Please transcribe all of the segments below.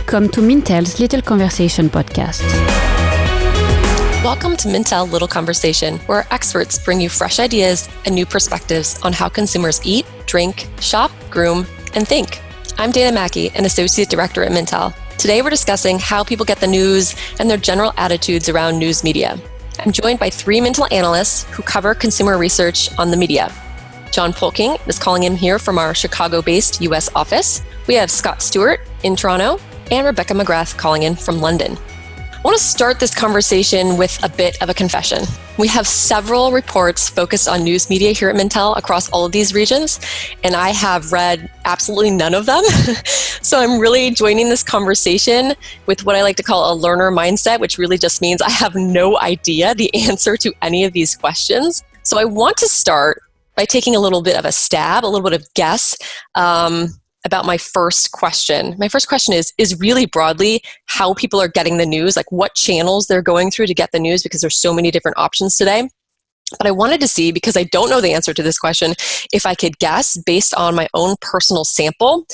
Welcome to Mintel's Little Conversation podcast. Welcome to Mintel Little Conversation, where experts bring you fresh ideas and new perspectives on how consumers eat, drink, shop, groom, and think. I'm Macke, an associate director at Mintel. Today we're discussing how people get the news and their general attitudes around news media. I'm joined by three Mintel analysts who cover consumer research on the media. John Poelking is calling in here from our Chicago-based U.S. office. We have Scott Stewart in Toronto and Rebecca McGrath calling in from London. I want to start this conversation with a bit of a confession. We have several reports focused on news media here at Mintel across all of these regions, and I have read absolutely none of them. So I'm really joining this conversation with what I like to call a learner mindset, which really just means I have no idea the answer to any of these questions. So I want to start by taking a little bit of a stab, a little bit of guess about my first question. My first question is really broadly how people are getting the news, like what channels they're going through to get the news, because there's so many different options today. But I wanted to see, because I don't know the answer to this question, if I could guess based on my own personal sample.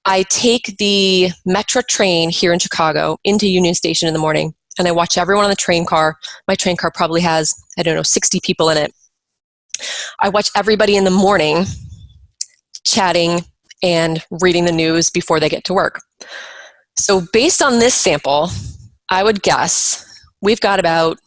I take the Metro train here in Chicago into Union Station in the morning, and I watch everyone on the train car. My train car probably has, 60 people in it. I watch everybody in the morning chatting and reading the news before they get to work. So based on this sample, I would guess we've got about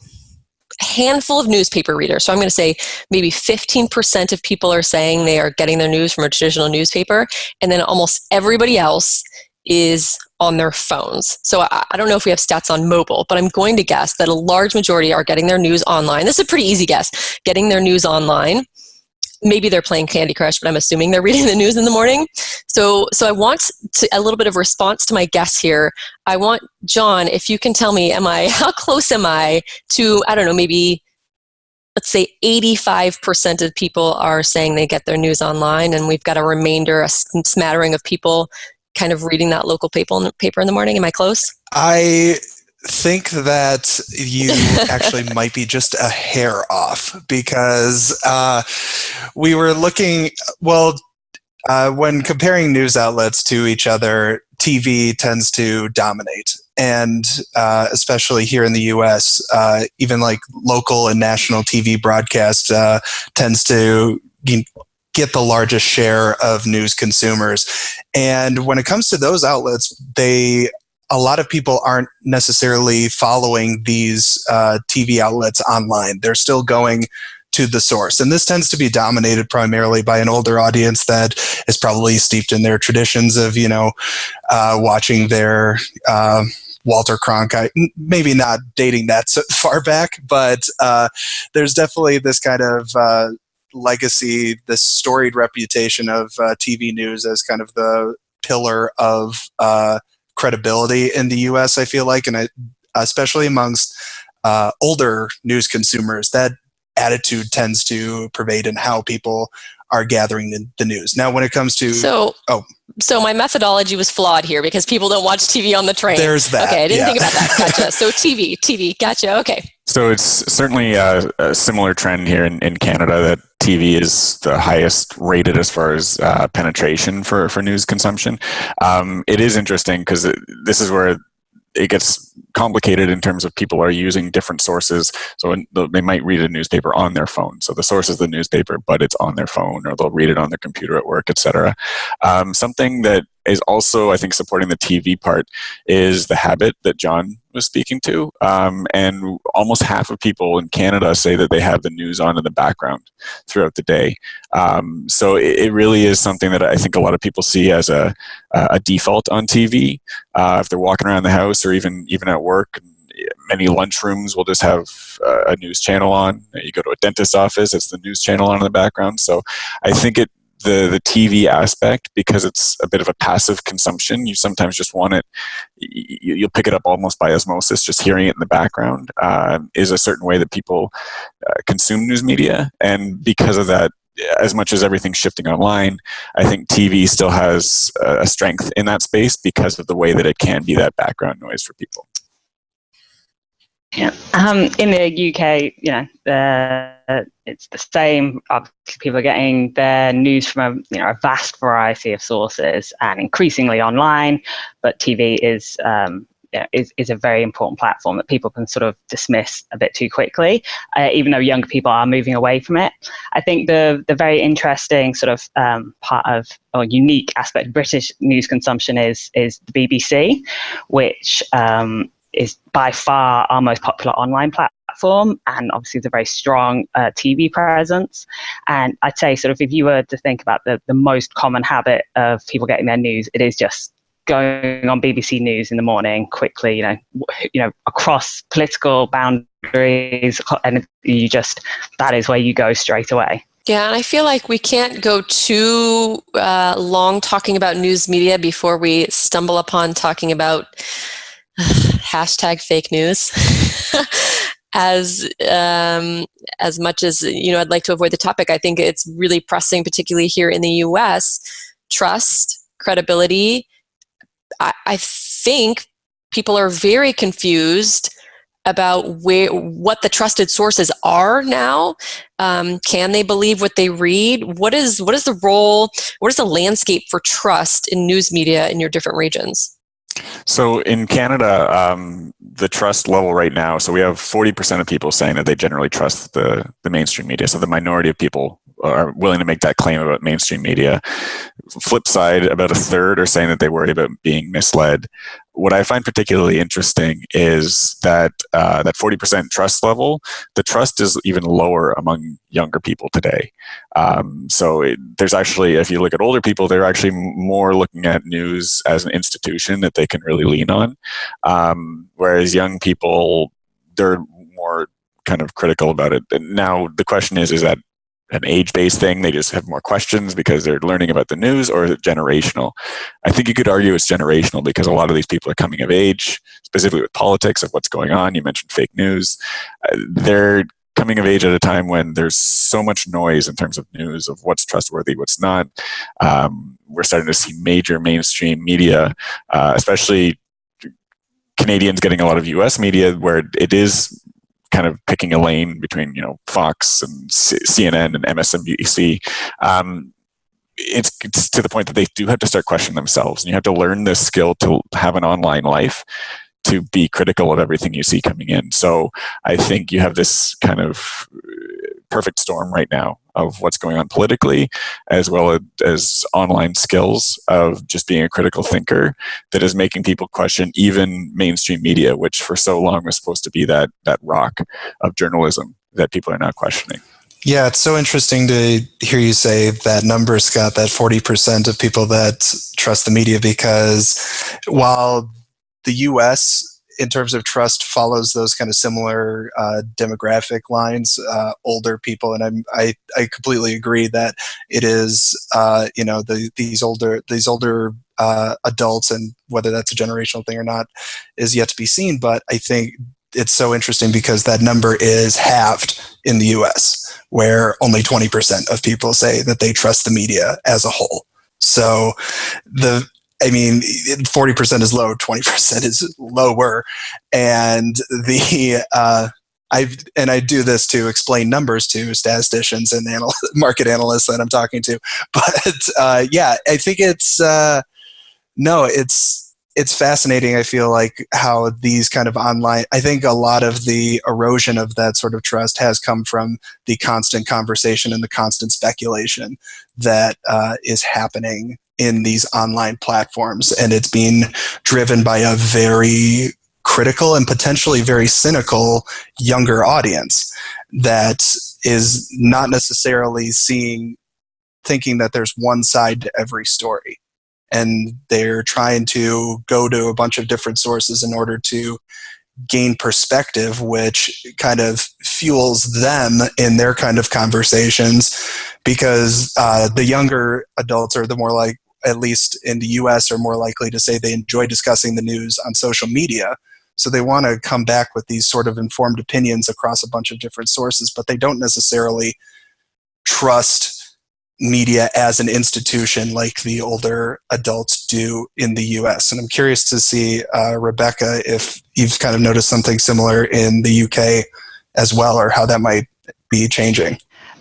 a handful of newspaper readers. So I'm going to say maybe 15% of people are saying they are getting their news from a traditional newspaper, and then almost everybody else is on their phones. So I don't know if we have stats on mobile, but I'm going to guess that a large majority are getting their news online. This is a pretty easy guess, getting their news online. Maybe they're playing Candy Crush, but I'm assuming they're reading the news in the morning. So I want a little bit of response to my guess here. I want, John, if you can tell me, how close am I to, maybe, let's say 85% of people are saying they get their news online, and we've got a remainder, a smattering of people kind of reading that local paper in the morning. Am I close? I think that you actually might be just a hair off, because we were looking, when comparing news outlets to each other, TV tends to dominate. And especially here in the US, even like local and national TV broadcast tends to get the largest share of news consumers. And when it comes to those outlets, a lot of people aren't necessarily following these TV outlets online. They're still going to the source. And this tends to be dominated primarily by an older audience that is probably steeped in their traditions of, watching their Walter Cronkite, maybe not dating that so far back, but there's definitely this kind of legacy, this storied reputation of TV news as kind of the pillar of credibility in the US, I feel like, and especially amongst older news consumers, that attitude tends to pervade in how people are gathering the news. Now, when it comes to... So my methodology was flawed here, because people don't watch TV on the train. There's that. Okay, I didn't think about that. Gotcha. So TV, gotcha, okay. So it's certainly a similar trend here in Canada that TV is the highest rated as far as penetration for news consumption. It is interesting because this is where it gets complicated in terms of people are using different sources. So they might read a newspaper on their phone. So the source is the newspaper, but it's on their phone, or they'll read it on their computer at work, etc. Something that is also, I think, supporting the TV part is the habit that John was speaking to. And almost half of people in Canada say that they have the news on in the background throughout the day. So it really is something that I think a lot of people see as a default on TV. If they're walking around the house or even at work, many lunchrooms will just have a news channel on. You go to a dentist's office, it's the news channel on in the background. So I think the TV aspect, because it's a bit of a passive consumption, you sometimes just want it, you'll pick it up almost by osmosis, just hearing it in the background, is a certain way that people consume news media. And because of that, as much as everything's shifting online, I think TV still has a strength in that space because of the way that it can be that background noise for people. Yeah. In the UK, it's the same. Obviously, people are getting their news from a vast variety of sources and increasingly online. But TV is a very important platform that people can sort of dismiss a bit too quickly, even though younger people are moving away from it. I think the very interesting sort of part of, or unique aspect of British news consumption is the BBC, which is by far our most popular online platform, and obviously it's a very strong TV presence. And I'd say sort of if you were to think about the most common habit of people getting their news, it is just going on BBC News in the morning quickly, across political boundaries, and that is where you go straight away. Yeah, and I feel like we can't go too long talking about news media before we stumble upon talking about hashtag fake news. As much as I'd like to avoid the topic, I think it's really pressing, particularly here in the U.S. Trust, credibility. I think people are very confused about what the trusted sources are now. Can they believe what they read? What is the role? What is the landscape for trust in news media in your different regions? So in Canada, the trust level right now, so we have 40% of people saying that they generally trust the mainstream media. So the minority of people are willing to make that claim about mainstream media. Flip side, about a third are saying that they worry about being misled. What I find particularly interesting is that that 40% trust level, the trust is even lower among younger people today. There's actually, if you look at older people, they're actually more looking at news as an institution that they can really lean on. Whereas young people, they're more kind of critical about it. And now the question is that an age-based thing? They just have more questions because they're learning about the news, or is it generational? I think you could argue it's generational because a lot of these people are coming of age, specifically with politics of what's going on. You mentioned fake news. They're coming of age at a time when there's so much noise in terms of news of what's trustworthy, what's not. We're starting to see major mainstream media, especially Canadians getting a lot of US media where it is kind of picking a lane between, Fox and CNN and MSNBC. It's to the point that they do have to start questioning themselves, and you have to learn this skill to have an online life, to be critical of everything you see coming in. So I think you have this kind of perfect storm right now of what's going on politically, as well as online skills of just being a critical thinker, that is making people question even mainstream media, which for so long was supposed to be that rock of journalism that people are now questioning. Yeah, it's so interesting to hear you say that number, Scott, that 40% of people that trust the media, because while the U.S., in terms of trust, follows those kind of similar demographic lines, older people, and I completely agree that it is these older adults, and whether that's a generational thing or not is yet to be seen. But I think it's so interesting because that number is halved in the U.S., where only 20% of people say that they trust the media as a whole. So 40% is low, 20% is lower. And I do this to explain numbers to statisticians and market analysts that I'm talking to. But I think it's fascinating. I feel like how these kind of online, I think a lot of the erosion of that sort of trust has come from the constant conversation and the constant speculation that is happening in these online platforms. And it's being driven by a very critical and potentially very cynical younger audience that is not necessarily thinking that there's one side to every story. And they're trying to go to a bunch of different sources in order to gain perspective, which kind of fuels them in their kind of conversations, because the younger adults are the more like, at least in the US, are more likely to say they enjoy discussing the news on social media. So they want to come back with these sort of informed opinions across a bunch of different sources, but they don't necessarily trust media as an institution like the older adults do in the US. And I'm curious to see, Rebecca, if you've kind of noticed something similar in the UK as well, or how that might be changing?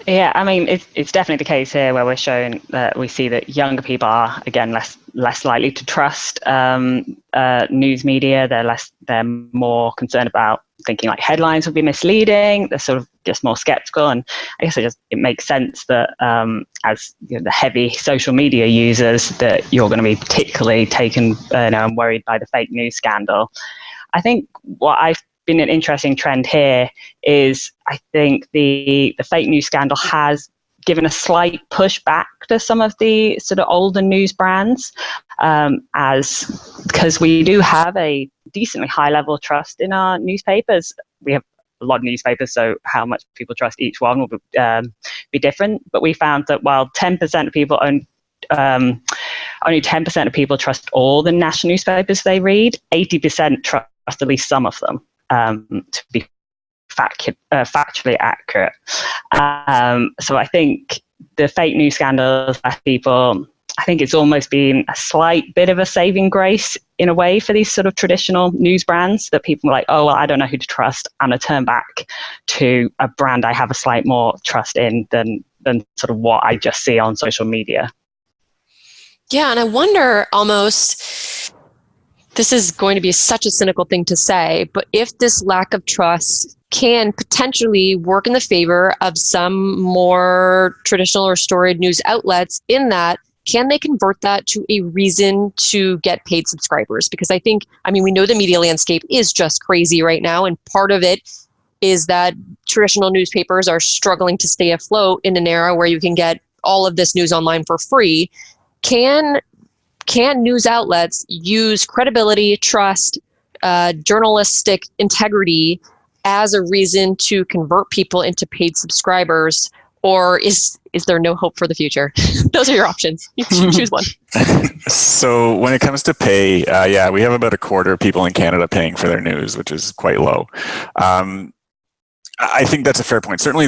Yeah, I mean, it's definitely the case here where we're showing that we see that younger people are, again, less likely to trust news media. They're more concerned about thinking like headlines would be misleading. They're sort of just more skeptical, and I guess it makes sense that as the heavy social media users, that you're going to be particularly taken and worried by the fake news scandal. I think what I've been an interesting trend here is I think the fake news scandal has given a slight push back to some of the sort of older news brands, because we do have a decently high level of trust in our newspapers. We have a lot of newspapers, so how much people trust each one will be different. But we found that while 10% of people only 10% of people trust all the national newspapers they read, 80% trust at least some of them. To be factually accurate. So I think the fake news scandals, I think it's almost been a slight bit of a saving grace in a way for these sort of traditional news brands, that people are like, oh, well, I don't know who to trust. I'm going to turn back to a brand I have a slight more trust in than sort of what I just see on social media. Yeah, and I wonder almost, this is going to be such a cynical thing to say, but if this lack of trust can potentially work in the favor of some more traditional or storied news outlets, in that, can they convert that to a reason to get paid subscribers? Because we know the media landscape is just crazy right now, and part of it is that traditional newspapers are struggling to stay afloat in an era where you can get all of this news online for free. Can news outlets use credibility, trust, journalistic integrity as a reason to convert people into paid subscribers, or is there no hope for the future? Those are your options. You choose one. So when it comes to pay, we have about a quarter of people in Canada paying for their news, which is quite low. I think that's a fair point. Certainly,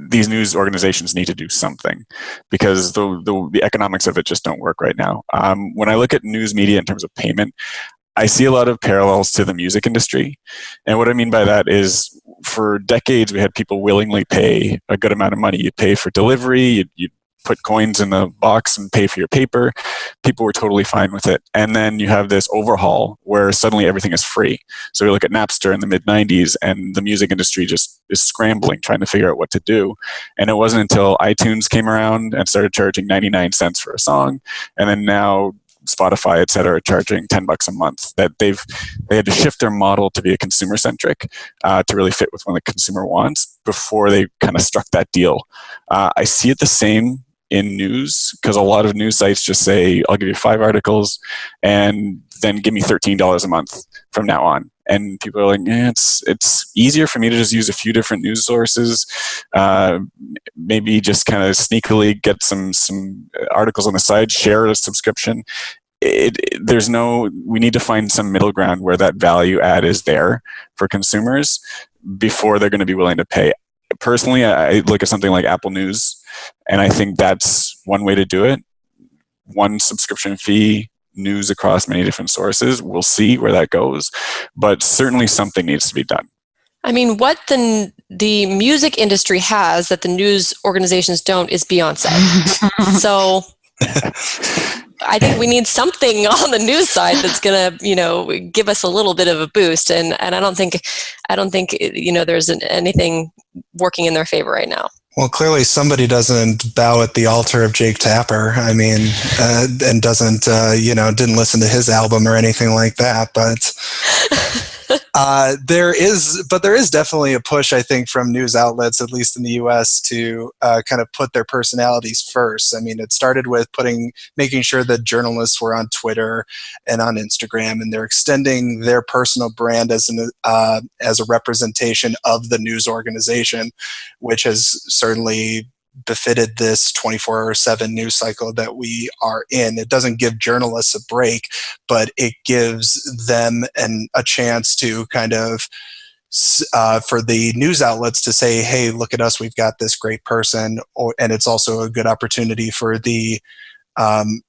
these news organizations need to do something, because the economics of it just don't work right now. When I look at news media in terms of payment, I see a lot of parallels to the music industry. And what I mean by that is, for decades, we had people willingly pay a good amount of money. You'd pay for delivery, you'd put coins in the box and pay for your paper. People were totally fine with it. And then you have this overhaul where suddenly everything is free. So we look at Napster in the mid-90s, and the music industry just is scrambling, trying to figure out what to do. And it wasn't until iTunes came around and started charging 99 cents for a song, and then now Spotify, et cetera, are charging $10 a month, that they had to shift their model to be a consumer centric, to really fit with what the consumer wants before they kind of struck that deal. I see it the same in news, because a lot of news sites just say, I'll give you 5 articles and then give me $13 a month from now on. And people are like, it's easier for me to just use a few different news sources, maybe just kind of sneakily get some articles on the side, share a subscription. We need to find some middle ground where that value add is there for consumers before they're going to be willing to pay. Personally, I look at something like Apple News, and I think that's one way to do it. One subscription fee, news across many different sources. We'll see where that goes, but certainly something needs to be done. I mean, what the music industry has that the news organizations don't is Beyonce. So I think we need something on the news side that's going to, give us a little bit of a boost. And I don't think, there's anything working in their favor right now. Well, clearly somebody doesn't bow at the altar of Jake Tapper. I mean, and doesn't, didn't listen to his album or anything like that. But there is definitely a push, I think, from news outlets, at least in the U.S., to kind of put their personalities first. I mean, it started with making sure that journalists were on Twitter and on Instagram, and they're extending their personal brand as a representation of the news organization, which has certainly befitted this 24/7 news cycle that we are in. It doesn't give journalists a break, but it gives them a chance to kind of, for the news outlets to say, hey, look at us, we've got this great person. And it's also a good opportunity for the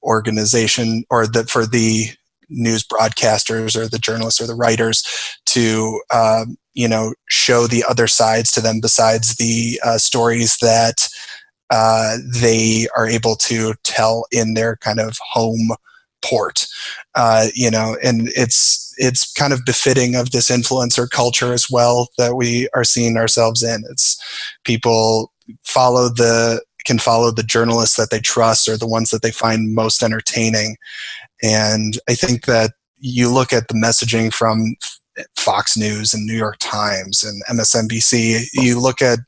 organization, or for the news broadcasters or the journalists or the writers to show the other sides to them besides the stories that they are able to tell in their kind of home port, and it's kind of befitting of this influencer culture as well that we are seeing ourselves in. It's people can follow the journalists that they trust or the ones that they find most entertaining. And I think that you look at the messaging from Fox News and New York Times and MSNBC, you look at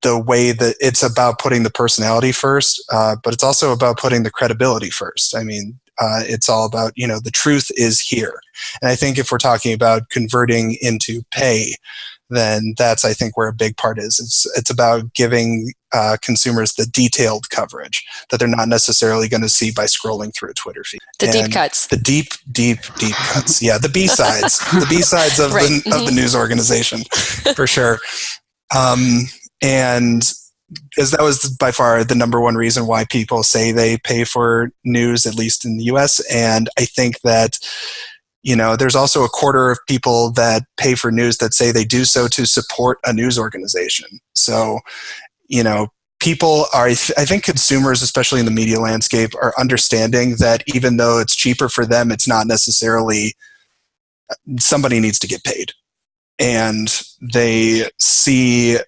the way that it's about putting the personality first, but it's also about putting the credibility first. I mean, it's all about, the truth is here. And I think if we're talking about converting into pay, then that's, I think, where a big part is. It's about giving consumers the detailed coverage that they're not necessarily going to see by scrolling through a Twitter feed. Deep cuts. The deep cuts. Yeah, the B-sides. The B-sides of, right. of the news organization, for sure. And because that was by far the number one reason why people say they pay for news, at least in the US. And I think that, there's also a quarter of people that pay for news that say they do so to support a news organization. So, people are, I think consumers, especially in the media landscape, are understanding that even though it's cheaper for them, it's not necessarily, somebody needs to get paid. And they see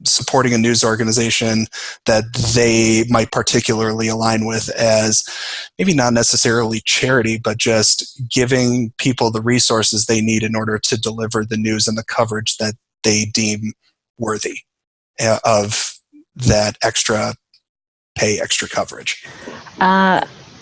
supporting a news organization that they might particularly align with as maybe not necessarily charity, but just giving people the resources they need in order to deliver the news and the coverage that they deem worthy of that extra pay, extra coverage.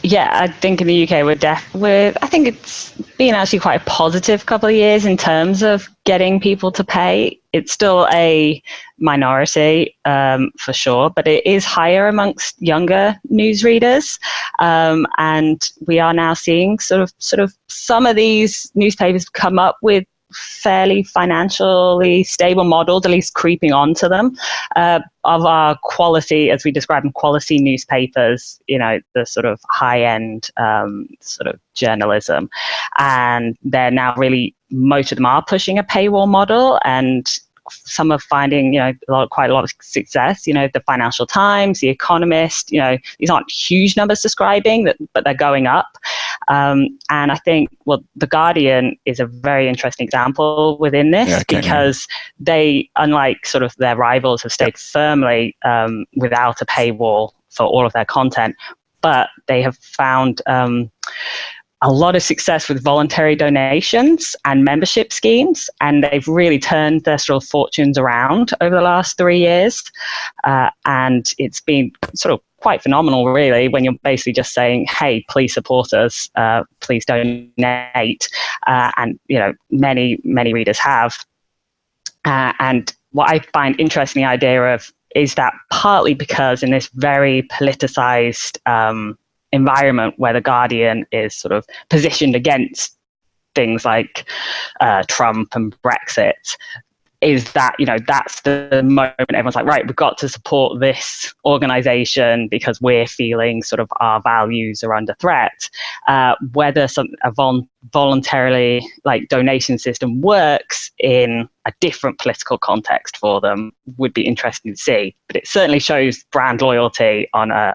Yeah, I think in the UK I think it's been actually quite a positive couple of years in terms of getting people to pay. It's still a minority for sure, but it is higher amongst younger newsreaders, and we are now seeing sort of some of these newspapers come up with fairly financially stable models, at least creeping onto them, of our quality, as we describe them, quality newspapers, the sort of high-end sort of journalism. And they're now really, most of them are pushing a paywall model, and some are finding, quite a lot of success. The Financial Times, The Economist, these aren't huge numbers subscribing, but they're going up. And I think, The Guardian is a very interesting example within this, because they, unlike sort of their rivals, have stayed firmly without a paywall for all of their content, but they have found a lot of success with voluntary donations and membership schemes, and they've really turned their sort of fortunes around over the last 3 years. And it's been sort of quite phenomenal, really, when you're basically just saying, hey, please support us, please donate. And, many, many readers have. And what I find interesting, the idea of, is that partly because in this very politicized environment where The Guardian is sort of positioned against things like Trump and Brexit, is that, that's the moment everyone's like, right, we've got to support this organization because we're feeling sort of our values are under threat. Whether a voluntarily donation system works in a different political context for them would be interesting to see, but it certainly shows brand loyalty on a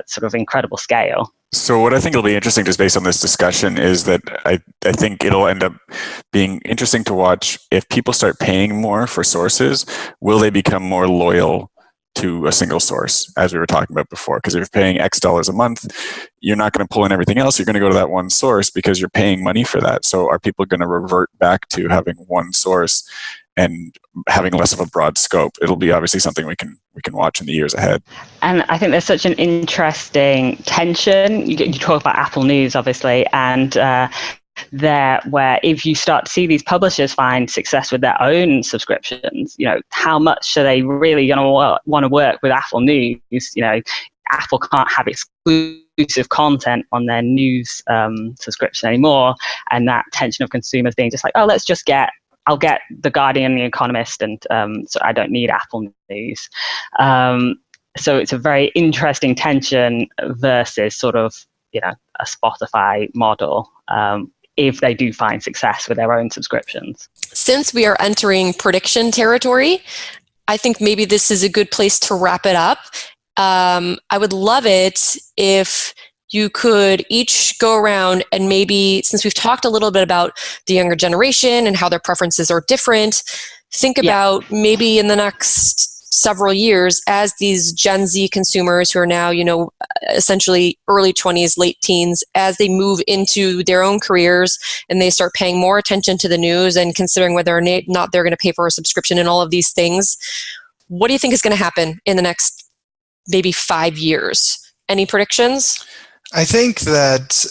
sort of incredible scale. So what I think will be interesting just based on this discussion is that I think it'll end up being interesting to watch if people start paying more for sources, will they become more loyal to a single source, as we were talking about before? Because if you're paying X dollars a month, you're not going to pull in everything else. You're going to go to that one source because you're paying money for that. So are people going to revert back to having one source and having less of a broad scope? It'll be obviously something we can watch in the years ahead. And I think there's such an interesting tension. You talk about Apple News, obviously, and where if you start to see these publishers find success with their own subscriptions, how much are they really going to want to work with Apple News? Apple can't have exclusive content on their news subscription anymore, and that tension of consumers being just like, oh, I'll get The Guardian, The Economist, and so I don't need Apple News. So it's a very interesting tension versus sort of, a Spotify model. if they do find success with their own subscriptions. Since we are entering prediction territory, I think maybe this is a good place to wrap it up. I would love it if you could each go around and maybe, since we've talked a little bit about the younger generation and how their preferences are different, think about maybe in the next several years as these Gen Z consumers who are now, essentially early 20s, late teens, as they move into their own careers and they start paying more attention to the news and considering whether or not they're going to pay for a subscription and all of these things. What do you think is going to happen in the next maybe 5 years? Any predictions? I think that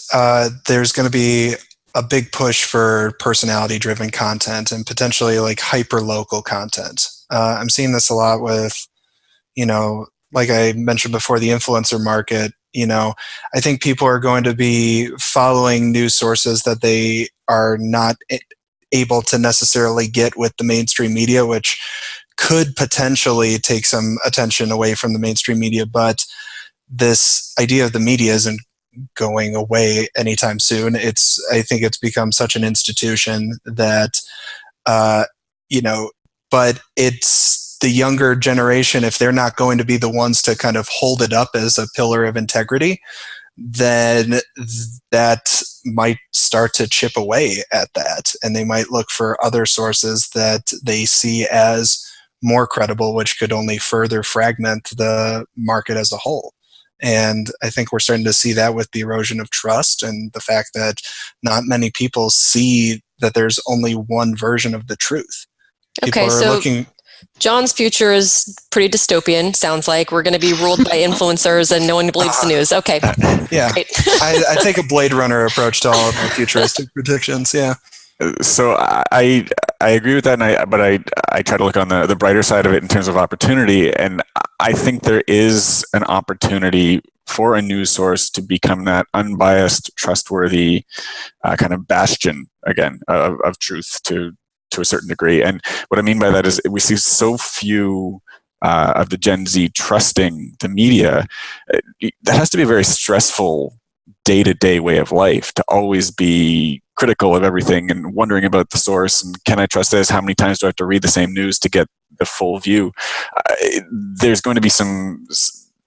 there's going to be a big push for personality-driven content and potentially like hyper-local content. I'm seeing this a lot with, like I mentioned before, the influencer market. I think people are going to be following news sources that they are not able to necessarily get with the mainstream media, which could potentially take some attention away from the mainstream media. But this idea of the media isn't going away anytime soon. I think it's become such an institution that, but it's the younger generation. If they're not going to be the ones to kind of hold it up as a pillar of integrity, then that might start to chip away at that. And they might look for other sources that they see as more credible, which could only further fragment the market as a whole. And I think we're starting to see that with the erosion of trust and the fact that not many people see that there's only one version of the truth. Okay, so John's future is pretty dystopian, sounds like. We're going to be ruled by influencers and no one believes the news. Okay. Yeah. I take a Blade Runner approach to all of my futuristic predictions, yeah. So I agree with that, but I try to look on the brighter side of it in terms of opportunity, and I think there is an opportunity for a news source to become that unbiased, trustworthy kind of bastion again of truth to a certain degree. And what I mean by that is we see so few of the Gen Z trusting the media. That has to be a very stressful day-to-day way of life, to always be critical of everything and wondering about the source and can I trust this? How many times do I have to read the same news to get the full view? There's going to be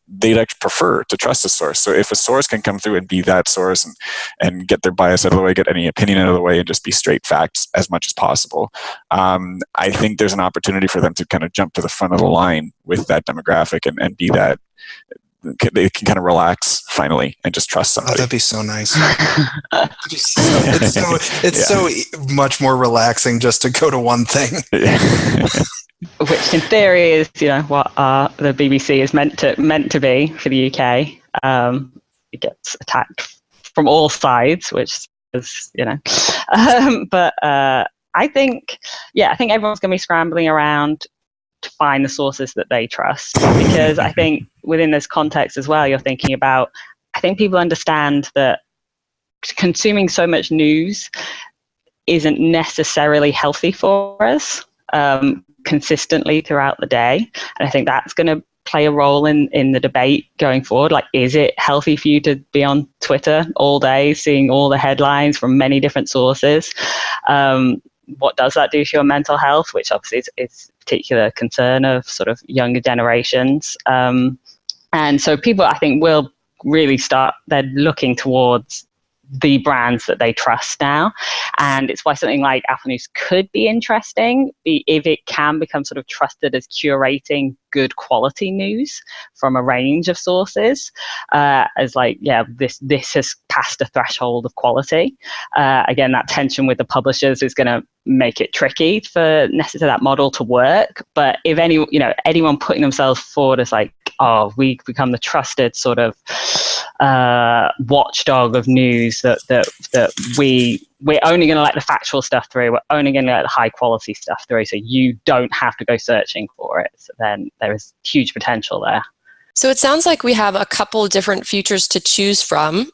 they'd actually prefer to trust a source. So if a source can come through and be that source and get their bias out of the way, get any opinion out of the way, and just be straight facts as much as possible, I think there's an opportunity for them to kind of jump to the front of the line with that demographic and be that. They can kind of relax finally and just trust somebody. Oh, that'd be so nice. It's so much more relaxing just to go to one thing. Which in theory is, what the BBC is meant to be for the UK. It gets attacked from all sides, which is, but I think everyone's going to be scrambling around to find the sources that they trust, because I think within this context as well, you're thinking about, I think people understand that consuming so much news isn't necessarily healthy for us consistently throughout the day. And I think that's going to play a role in the debate going forward. Like, is it healthy for you to be on Twitter all day, seeing all the headlines from many different sources? What does that do to your mental health, which obviously is a particular concern of sort of younger generations. And so people, I think, will really they're looking towards the brands that they trust now. And it's why something like Apple News could be interesting if it can become sort of trusted as curating good quality news from a range of sources, as like, this has passed a threshold of quality. Again, that tension with the publishers is going to make it tricky for that model to work. But if anyone putting themselves forward as like, we become the trusted sort of watchdog of news that we're only going to let the factual stuff through. We're only going to let the high quality stuff through. So you don't have to go searching for it. So then there is huge potential there. So it sounds like we have a couple different futures to choose from.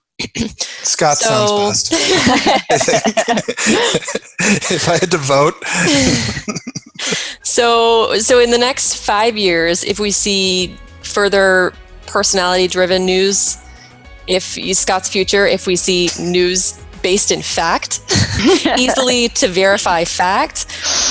Scott sounds best. I think. If I had to vote. So in the next 5 years, if we see further personality-driven news, if Scott's future, if we see news based in fact, easily to verify fact,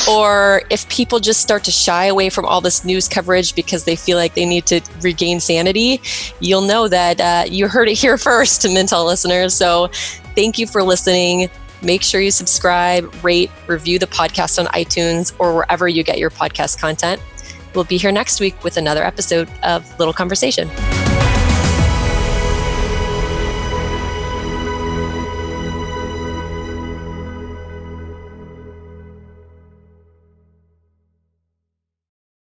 or if people just start to shy away from all this news coverage because they feel like they need to regain sanity, you'll know that you heard it here first, Mintel listeners. So thank you for listening. Make sure you subscribe, rate, review the podcast on iTunes or wherever you get your podcast content. We'll be here next week with another episode of Little Conversation.